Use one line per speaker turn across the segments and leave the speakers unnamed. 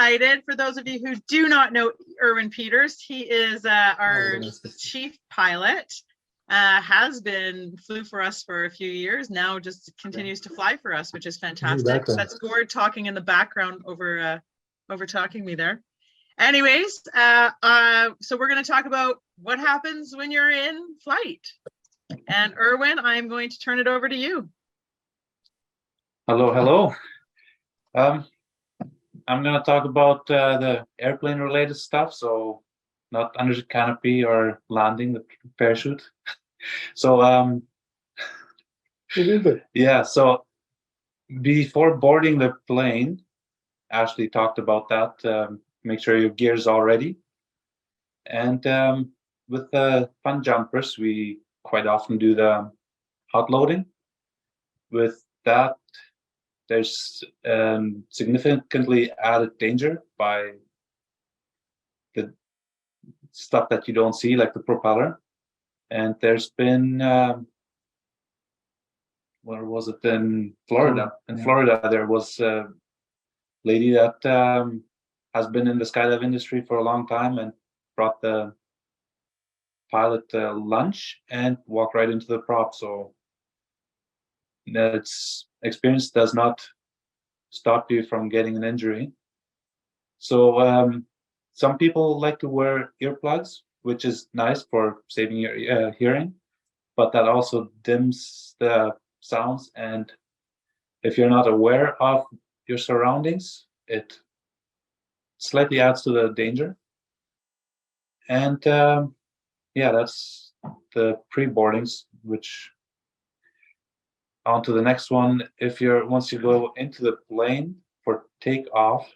excited. For those of you who do not know Erwin Peters, he is our chief pilot. Flew for us for a few years, now just continues to fly for us, which is fantastic. That's Gord talking in the background over talking me there. Anyways, so we're going to talk about what happens when you're in flight. And Erwin, I'm going to turn it over to you.
Hello. I'm going to talk about the airplane related stuff, so not under the canopy or landing the parachute. So yeah, so before boarding the plane, Ashley talked about that. Make sure your gear's all ready. And with the fun jumpers, we quite often do the hot loading. With that, there's significantly added danger by the stuff that you don't see, like the propeller. And there's been, where was it, in Florida? In Florida, there was a lady that has been in the skydive industry for a long time and brought the pilot lunch and walked right into the prop. So that's experience does not stop you from getting an injury. So some people like to wear earplugs, which is nice for saving your hearing, but that also dims the sounds. And if you're not aware of your surroundings, it slightly adds to the danger. And yeah, that's the pre-boardings, which on to the next one. Once you go into the plane for takeoff,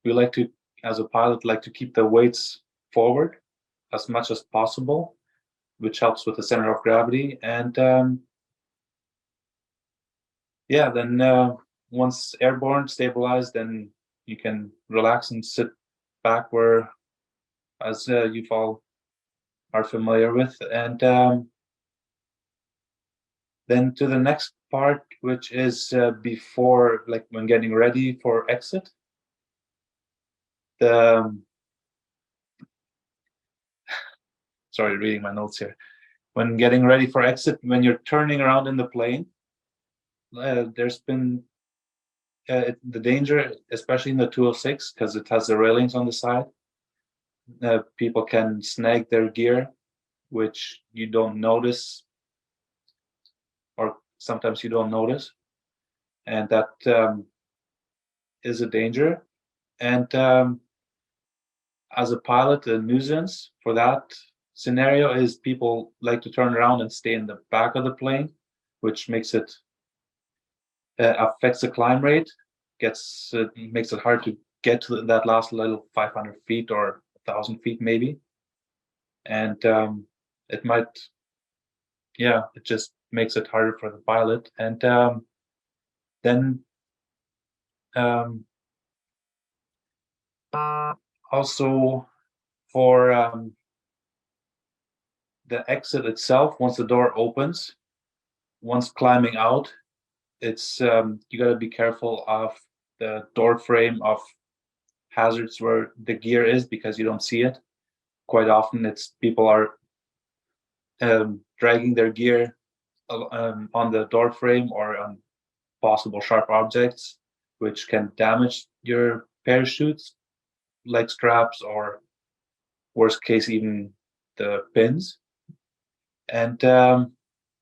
we like to, as a pilot, like to keep the weights forward as much as possible, which helps with the center of gravity. And yeah, then once airborne, stabilized, then you can relax and sit back where, as you all are familiar with. And then to the next part, which is before, like when getting ready for exit. Sorry, reading my notes here. When getting ready for exit, when you're turning around in the plane, there's been the danger, especially in the 206, because it has the railings on the side. People can snag their gear, which you don't notice, or sometimes you don't notice, and that is a danger. And as a pilot, a nuisance for that scenario is people like to turn around and stay in the back of the plane, which makes it affects the climb rate, makes it hard to get to that last little 500 feet or 1,000 feet maybe. And it might, yeah, it just makes it harder for the pilot. And then also for the exit itself, once the door opens, once climbing out, it's you got to be careful of the door frame of hazards where the gear is, because you don't see it. Quite often it's people are dragging their gear on the door frame or on possible sharp objects, which can damage your parachutes, leg straps, or worst case, even the pins. And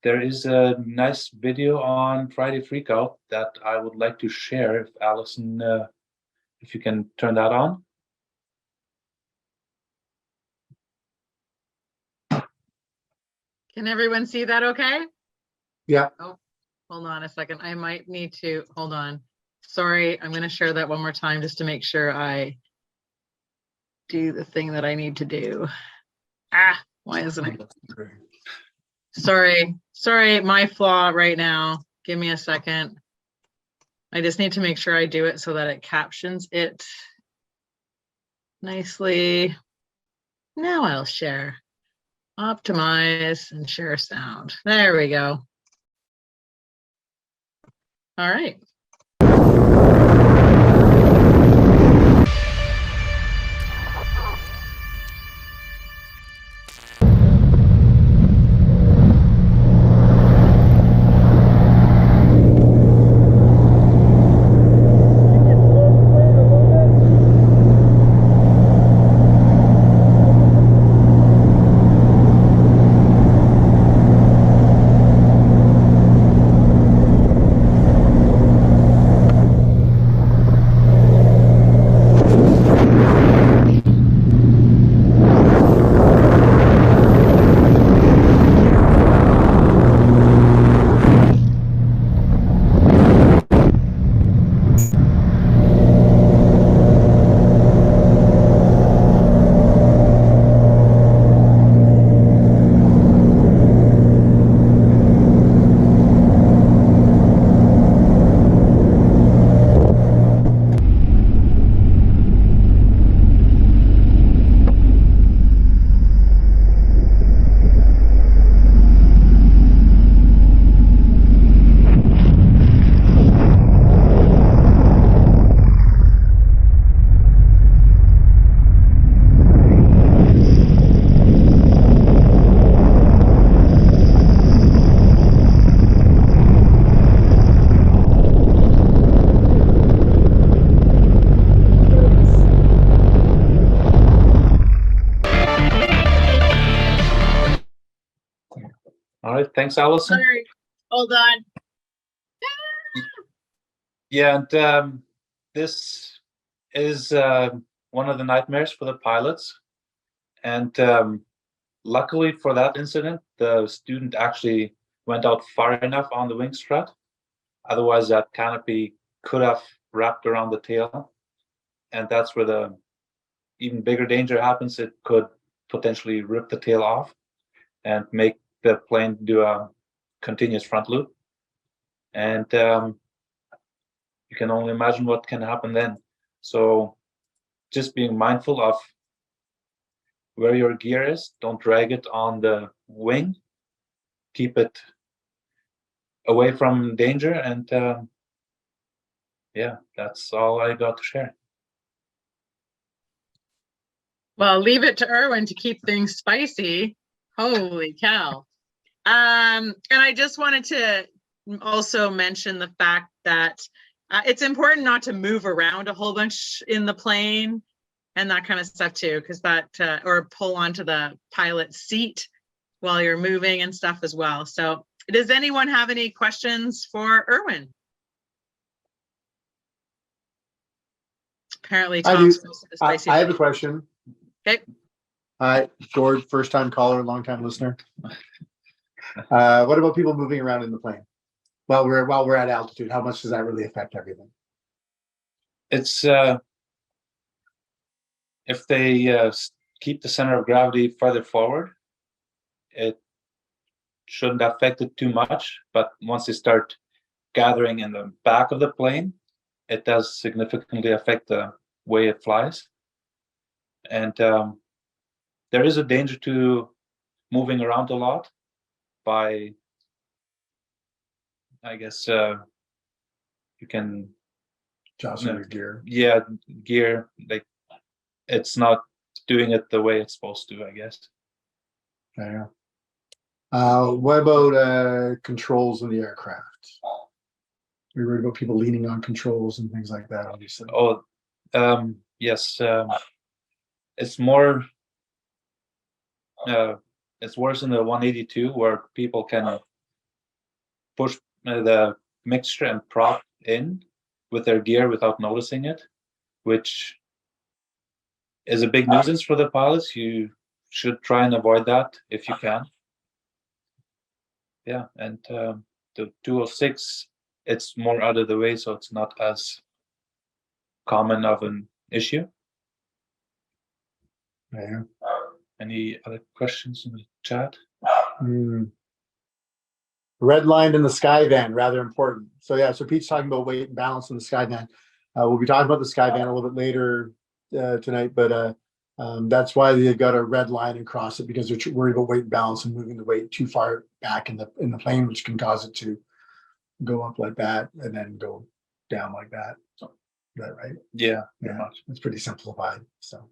there is a nice video on Friday Freakout that I would like to share. If Allison, if you can turn that on.
Can everyone see that okay?
Yeah.
Oh, hold on a second. I might need to, hold on. Sorry, I'm going to share that one more time just to make sure I do the thing that I need to do. Why isn't it? Sorry, my flaw right now. Give me a second. I just need to make sure I do it so that it captions it nicely. Now I'll share. Optimize and share sound. There we go. All right.
right. Thanks, Allison.
Sorry. Hold on.
Yeah, and this is one of the nightmares for the pilots. And luckily for that incident, the student actually went out far enough on the wing strut. Otherwise, that canopy could have wrapped around the tail. And that's where the even bigger danger happens. It could potentially rip the tail off and make the plane do a continuous front loop. And you can only imagine what can happen then. So just being mindful of where your gear is. Don't drag it on the wing. Keep it away from danger. And yeah, that's all I got to share.
Well, leave it to Erwin to keep things spicy. Holy cow. And I just wanted to also mention the fact that it's important not to move around a whole bunch in the plane and that kind of stuff too, because that, or pull onto the pilot's seat while you're moving and stuff as well. So does anyone have any questions for Erwin? Apparently Tom's supposed to spicy.
I have a question.
Okay.
Hi, George, first time caller, long time listener. What about people moving around in the plane while we're at altitude? How much does that really affect everything?
It's if they keep the center of gravity further forward, it shouldn't affect it too much. But once they start gathering in the back of the plane, it does significantly affect the way it flies. And there is a danger to moving around a lot by, I guess, you can
Jostle your gear.
Yeah, gear, like it's not doing it the way it's supposed to, I guess.
Yeah. What about controls in the aircraft? We're worried about people leaning on controls and things like that, obviously.
Oh, yes. It's more. It's worse in the 182 where people can push the mixture and prop in with their gear without noticing it, which is a big nuisance for the pilots. You should try and avoid that if you can. Yeah, and the 206, it's more out of the way, so it's not as common of an issue.
Yeah.
Any other questions in the chat?
Red line in the Skyvan, rather important. So yeah, so Pete's talking about weight and balance in the Skyvan. We'll be talking about the Skyvan a little bit later tonight, but that's why they've got a red line across it, because they're worried about weight and balance and moving the weight too far back in the plane, which can cause it to go up like that and then go down like that. So is that right?
Yeah,
Yeah,
pretty much.
it's pretty simplified. So